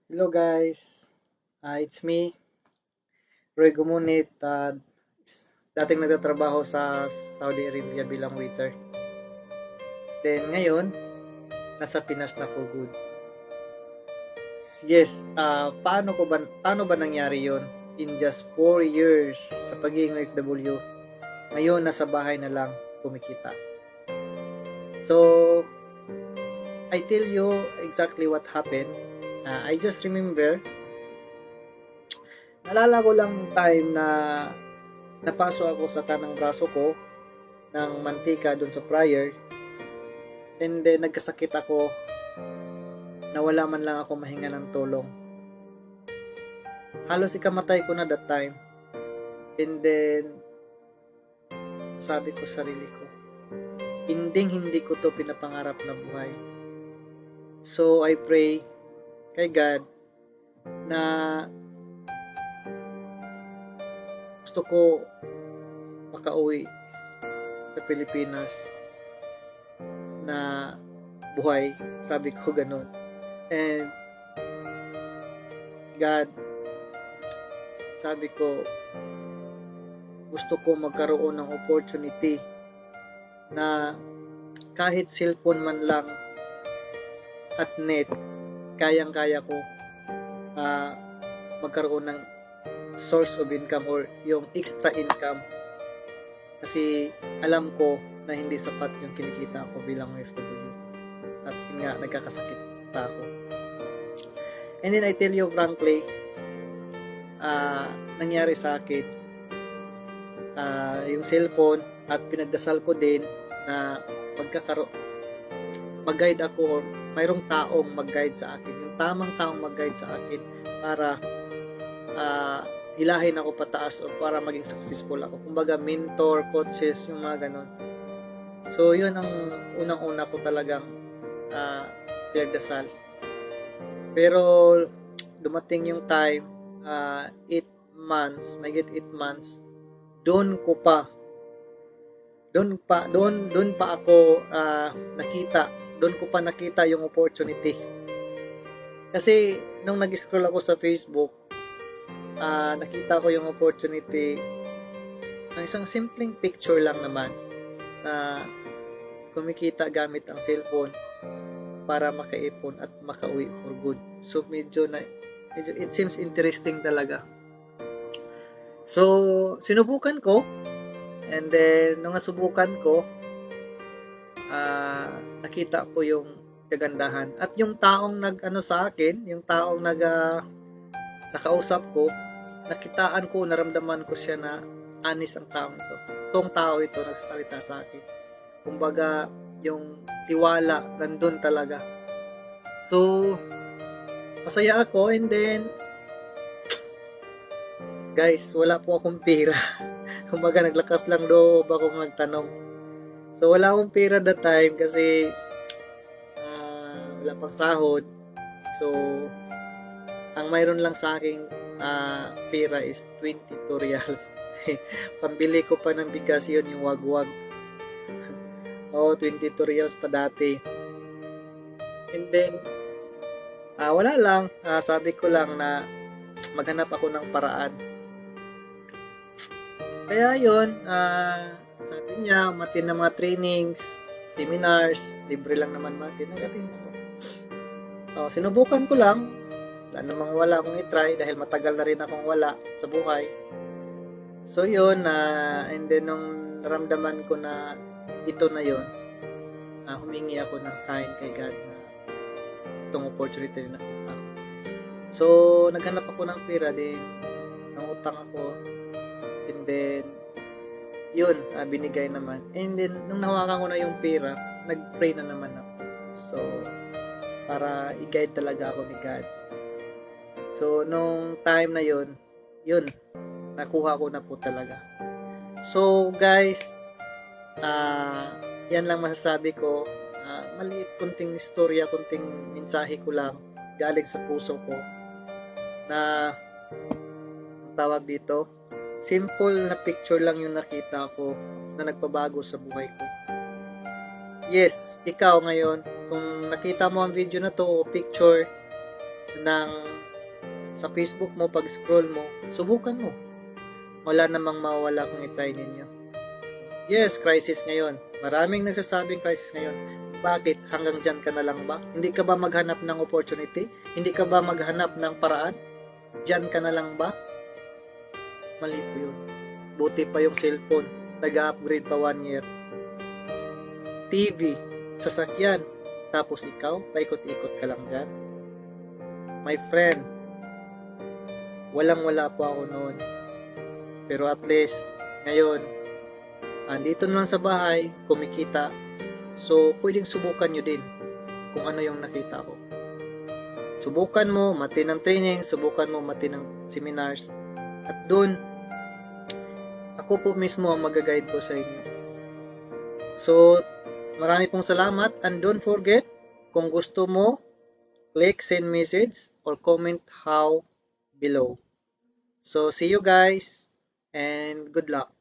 Hello guys, it's me, Roy Gumunit, dating nagtatrabaho sa Saudi Arabia bilang waiter. Then ngayon, nasa Pinas na for good. Yes, paano ba nangyari yon? In just 4 years sa pagiging OFW, ngayon nasa bahay na lang kumikita. So, I tell you exactly what happened. I just remember, naalala ko lang time na napaso ako sa kanang braso ko ng mantika doon sa fryer, and then nagkasakit ako na wala man lang ako mahinga ng tulong. Halos ikamatay ko na that time. And then sabi ko sa sarili ko, hindi ko to pinapangarap na buhay. So I pray kay God na gusto ko makauwi sa Pilipinas na buhay. Sabi ko ganun. And God, sabi ko, gusto ko magkaroon ng opportunity na kahit cellphone man lang at net, kayang-kaya ko magkaroon ng source of income or yung extra income, kasi alam ko na hindi sapat yung kinikita ko bilang OFW at yun nga, nagkakasakit pa ako. And then I tell you frankly, nangyari sa akin yung cellphone, at pinagdasal ko din na mag-guide ako, or mayroong taong mag-guide sa akin, yung tamang taong mag-guide sa akin para hilahin ako pataas o para maging successful ako. Kumbaga mentor, coaches, yung mga ganon. So yun ang unang-una ko talagang pinagdasal. Pero dumating yung time, 8 months, may 8 months, doon pa ako nakita yung opportunity. Kasi nung nag-scroll ako sa Facebook, nakita ko yung opportunity ng isang simpleng picture lang naman na kumikita gamit ang cellphone para makaipon at makauwi for good. So medyo it seems interesting talaga. So sinubukan ko, and then nung nasubukan ko, nakita ko yung kagandahan, at yung taong sa akin, yung taong nakausap ko, nakitaan ko, naramdaman ko siya na honest ang taong ito. Itong tao ito nagsasalita sa akin. Kumbaga, yung tiwala, nandun talaga. So, masaya ako, and then, guys, wala po akong pera. Kumbaga, naglakas lang loob akong magtanong. So, wala akong pera that time kasi wala pang sahod. So, ang mayroon lang sa aking pera is 22 reals. Pambili ko pa ng bigas yun, yung wagwag. 22 reals pa dati. And then, wala lang. Sabi ko lang na maghanap ako ng paraan. Kaya yun, sabi niya, matin na mga trainings, seminars, libre lang naman matin. Nagatin ako. Sinubukan ko lang. Wala akong i-try dahil matagal na rin akong wala sa buhay. So yun, and then nung naramdaman ko na ito na yun, humingi ako ng sign kay God na itong opportunity na nakita ko. So naghanap ako ng pera, din nangutang ako, and then yun, binigay naman. And then nung nahawakan ko na yung pera, nag-pray na naman ako. So para i-guide talaga ako ni God. So nung time na yun, nakuha ko na po talaga. So guys, yan lang masasabi ko. Maliit, kunting istorya, kunting mensahe ko lang galing sa puso ko na tawag dito, simple na picture lang yung nakita ko na nagpabago sa buhay ko. Yes, ikaw ngayon, kung nakita mo ang video na to o picture, ng sa Facebook mo, pag scroll mo, subukan mo. Wala namang mawala kung itry ninyo. Yes, crisis ngayon. Maraming nagsasabing crisis ngayon. Bakit? Hanggang dyan ka na lang ba? Hindi ka ba maghanap ng opportunity? Hindi ka ba maghanap ng paraan? Dyan ka na lang ba? Mali po yun. Buti pa yung cellphone. Nag-upgrade pa 1 year. TV, sasakyan. Tapos ikaw, paikot-ikot ka lang dyan. My friend, walang-wala po ako noon. Pero at least, ngayon, andito na lang sa bahay, kumikita. So, pwedeng subukan nyo din kung ano yung nakita ko. Subukan mo, mati ng training, subukan mo, mati ng seminars. At doon, ako po mismo ang mag-guide po sa inyo. So, marami pong salamat. And don't forget, kung gusto mo, click send message or comment how below. So, see you guys and good luck.